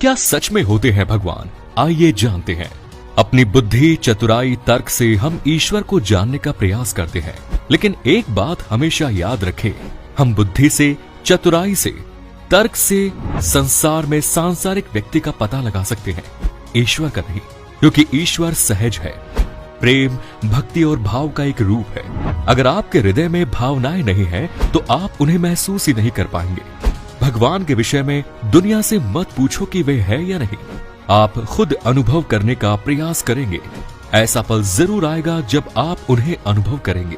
क्या सच में होते हैं भगवान? आइए जानते हैं। अपनी बुद्धि, चतुराई, तर्क से हम ईश्वर को जानने का प्रयास करते हैं, लेकिन एक बात हमेशा याद रखें, हम बुद्धि से, चतुराई से, तर्क से संसार में सांसारिक व्यक्ति का पता लगा सकते हैं, ईश्वर का नहीं, क्योंकि ईश्वर सहज है, प्रेम, भक्ति और भाव का एक रूप है। अगर आपके हृदय में भावनाएं नहीं है तो आप उन्हें महसूस ही नहीं कर पाएंगे। भगवान के विषय में दुनिया से मत पूछो कि वे है या नहीं, आप खुद अनुभव करने का प्रयास करेंगे। ऐसा पल जरूर आएगा जब आप उन्हें अनुभव करेंगे।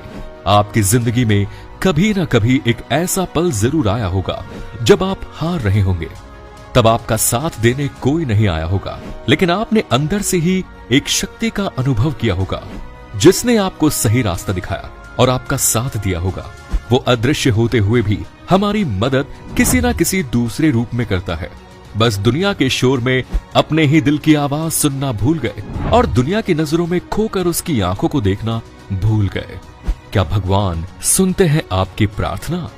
आपकी जिंदगी में कभी ना कभी एक ऐसा पल जरूर आया होगा जब आप हार रहे होंगे। तब आपका साथ देने कोई नहीं आया होगा, लेकिन आपने अंदर से ही एक शक्ति का अनुभव किया होगा जिसने आपको सही रास्ता दिखाया और आपका साथ दिया होगा। वो अदृश्य होते हुए भी हमारी मदद किसी ना किसी दूसरे रूप में करता है। बस दुनिया के शोर में अपने ही दिल की आवाज सुनना भूल गए और दुनिया की नजरों में खोकर उसकी आंखों को देखना भूल गए। क्या भगवान सुनते हैं आपकी प्रार्थना?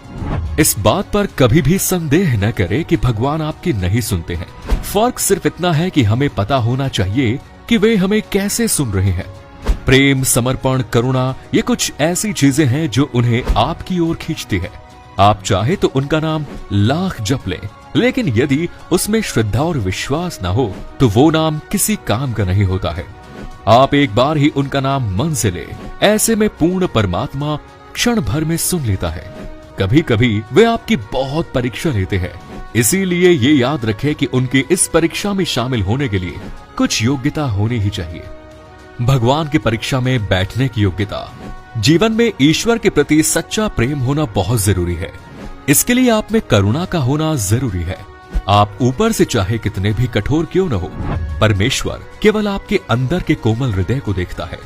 इस बात पर कभी भी संदेह न करें कि भगवान आपकी नहीं सुनते हैं। फर्क सिर्फ इतना है कि हमें पता होना चाहिए कि वे हमें कैसे सुन रहे हैं। प्रेम, समर्पण, करुणा, ये कुछ ऐसी चीजें हैं जो उन्हें आपकी ओर खींचती है। आप चाहे तो उनका नाम लाख जप लें, लेकिन यदि उसमें श्रद्धा और विश्वास ना हो तो वो नाम किसी काम का नहीं होता है। आप एक बार ही उनका नाम मन से ले, ऐसे में पूर्ण परमात्मा क्षण भर में सुन लेता है। कभी कभी वे आपकी बहुत परीक्षा लेते हैं, इसीलिए ये याद रखें कि उनकी इस परीक्षा में शामिल होने के लिए कुछ योग्यता होनी ही चाहिए। भगवान की परीक्षा में बैठने की योग्यता। जीवन में ईश्वर के प्रति सच्चा प्रेम होना बहुत जरूरी है। इसके लिए आप में करुणा का होना जरूरी है। आप ऊपर से चाहे कितने भी कठोर क्यों न हो, परमेश्वर केवल आपके अंदर के कोमल हृदय को देखता है।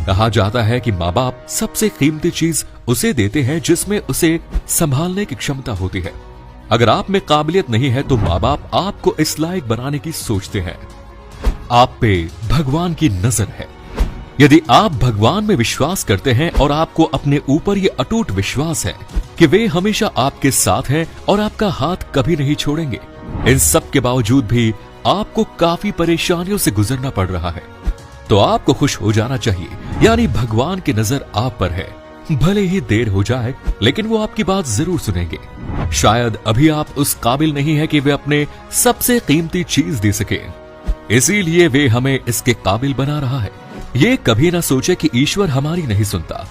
कहा जाता है कि माँ बाप सबसे कीमती चीज उसे देते हैं जिसमें उसे संभालने की क्षमता होती है। अगर आप में काबिलियत नहीं है तो माँ बाप आपको इस लायक बनाने की सोचते हैं। आप पे भगवान की नजर है। यदि आप भगवान में विश्वास करते हैं और आपको अपने ऊपर ये अटूट विश्वास है कि वे हमेशा आपके साथ हैं और आपका हाथ कभी नहीं छोड़ेंगे, इन सब के बावजूद भी आपको काफी परेशानियों से गुजरना पड़ रहा है, तो आपको खुश हो जाना चाहिए। यानी भगवान की नजर आप पर है। भले ही देर हो जाए, लेकिन वो आपकी बात जरूर सुनेंगे। शायद अभी आप उस काबिल नहीं है कि वे अपने सबसे कीमती चीज दे सके, इसीलिए वे हमें इसके काबिल बना रहा है। ये कभी ना सोचे कि ईश्वर हमारी नहीं सुनता।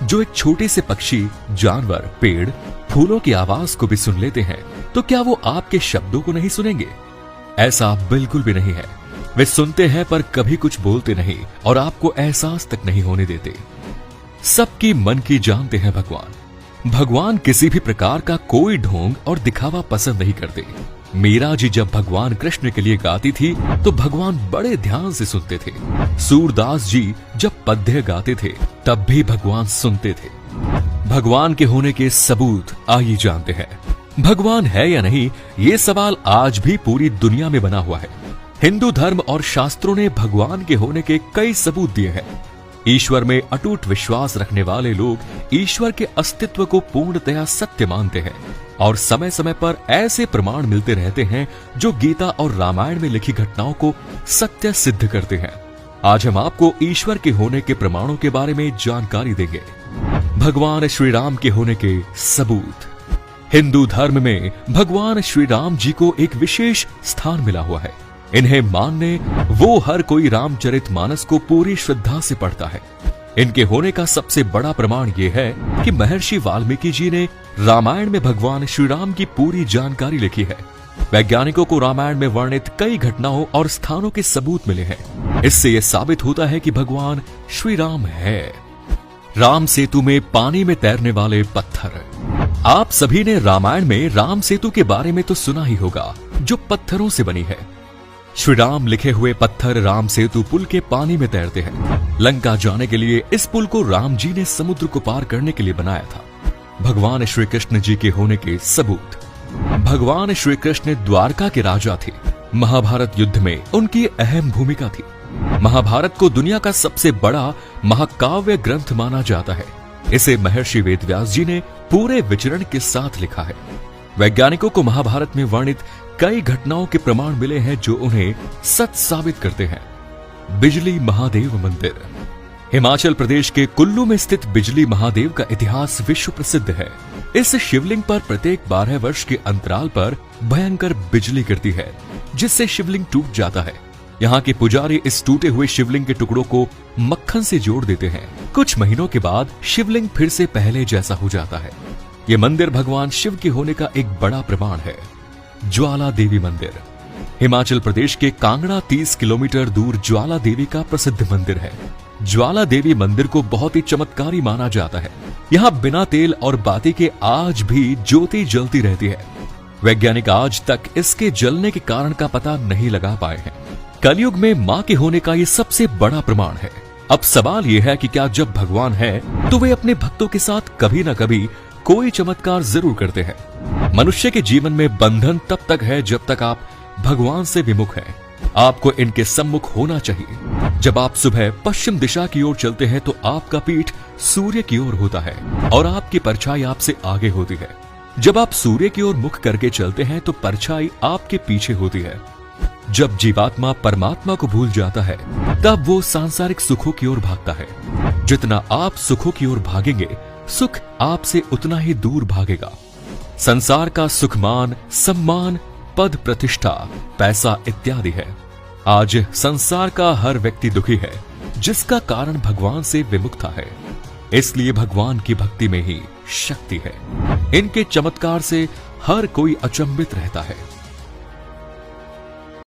जो एक छोटे से पक्षी, जानवर, पेड़, फूलों की आवाज को भी सुन लेते हैं, तो क्या वो आपके शब्दों को नहीं सुनेंगे? ऐसा बिल्कुल भी नहीं है। वे सुनते हैं पर कभी कुछ बोलते नहीं और आपको एहसास तक नहीं होने देते। सबकी मन की जानते हैं भगवान। भगवान किसी भी प्रकार का कोई ढोंग और दिखावा पसंद नहीं करते। मीरा जी जब भगवान कृष्ण के लिए गाती थी तो भगवान बड़े ध्यान से सुनते थे। सूरदास जी जब पद्य गाते थे तब भी भगवान सुनते थे। भगवान के होने के सबूत आइए जानते हैं। भगवान है या नहीं, ये सवाल आज भी पूरी दुनिया में बना हुआ है। हिंदू धर्म और शास्त्रों ने भगवान के होने के कई सबूत दिए हैं। ईश्वर में अटूट विश्वास रखने वाले लोग ईश्वर के अस्तित्व को पूर्णतया सत्य मानते हैं और समय समय पर ऐसे प्रमाण मिलते रहते हैं जो गीता और रामायण में लिखी घटनाओं को सत्य सिद्ध करते हैं। आज हम आपको ईश्वर के होने के प्रमाणों के बारे में जानकारी देंगे। भगवान श्री राम के होने के सबूत। हिंदू धर्म में भगवान श्री राम जी को एक विशेष स्थान मिला हुआ है। इन्हें मानने वो हर कोई रामचरितमानस को पूरी श्रद्धा से पढ़ता है। इनके होने का सबसे बड़ा प्रमाण ये है कि महर्षि वाल्मीकि जी ने रामायण में भगवान श्री राम की पूरी जानकारी लिखी है। वैज्ञानिकों को रामायण में वर्णित कई घटनाओं और स्थानों के सबूत मिले हैं। इससे यह साबित होता है कि भगवान श्री राम है। राम सेतु में पानी में तैरने वाले पत्थर। आप सभी ने रामायण में राम सेतु के बारे में तो सुना ही होगा, जो पत्थरों से बनी है। श्री राम लिखे हुए पत्थर राम सेतु पुल के पानी में तैरते हैं। लंका जाने के लिए इस पुल को राम जी ने समुद्र को पार करने के लिए बनाया था। भगवान श्री कृष्ण जी के होने के सबूत। भगवान श्री कृष्ण द्वारका के राजा थे। महाभारत युद्ध में उनकी अहम भूमिका थी। महाभारत को दुनिया का सबसे बड़ा महाकाव्य ग्रंथ माना जाता है। इसे महर्षि वेदव्यास जी ने पूरे विचरण के साथ लिखा है। वैज्ञानिकों को महाभारत में वर्णित कई घटनाओं के प्रमाण मिले हैं जो उन्हें सच साबित करते हैं। बिजली महादेव मंदिर। हिमाचल प्रदेश के कुल्लू में स्थित बिजली महादेव का इतिहास विश्व प्रसिद्ध है। इस शिवलिंग पर प्रत्येक 12 वर्ष के अंतराल पर भयंकर बिजली गिरती है, जिससे शिवलिंग टूट जाता है। यहाँ के पुजारी इस टूटे हुए शिवलिंग के टुकड़ों को मक्खन से जोड़ देते हैं। कुछ महीनों के बाद शिवलिंग फिर से पहले जैसा हो जाता है। ये मंदिर भगवान शिव के होने का एक बड़ा प्रमाण है। ज्वाला देवी मंदिर। हिमाचल प्रदेश के कांगड़ा 30 किलोमीटर दूर ज्वाला देवी का प्रसिद्ध मंदिर है। ज्वाला देवी मंदिर को बहुत ही चमत्कारी माना जाता है। यहाँ बिना तेल और बाती के आज भी ज्योति जलती रहती है। वैज्ञानिक आज तक इसके जलने के कारण का पता नहीं लगा पाए हैं। कलयुग में मां के होने का ये सबसे बड़ा प्रमाण है। अब सवाल यह है कि क्या जब भगवान है तो वे अपने भक्तों के साथ कभी न कभी कोई चमत्कार जरूर करते हैं। मनुष्य के जीवन में बंधन तब तक है जब तक आप भगवान से विमुख हैं। आपको इनके सम्मुख होना चाहिए। जब आप सुबह पश्चिम दिशा की ओर चलते हैं तो आपका पीठ सूर्य की ओर होता है और आपकी परछाई आपसे आगे होती है। जब आप सूर्य की ओर मुख करके चलते हैं तो परछाई आपके पीछे होती है। जब जीवात्मा परमात्मा को भूल जाता है तब वो सांसारिक सुखों की ओर भागता है। जितना आप सुखों की ओर भागेंगे, सुख आपसे उतना ही दूर भागेगा। संसार का सुखमान, सम्मान, पद, प्रतिष्ठा, पैसा इत्यादि है। आज संसार का हर व्यक्ति दुखी है, जिसका कारण भगवान से विमुखता है। इसलिए भगवान की भक्ति में ही शक्ति है। इनके चमत्कार से हर कोई अचंभित रहता है।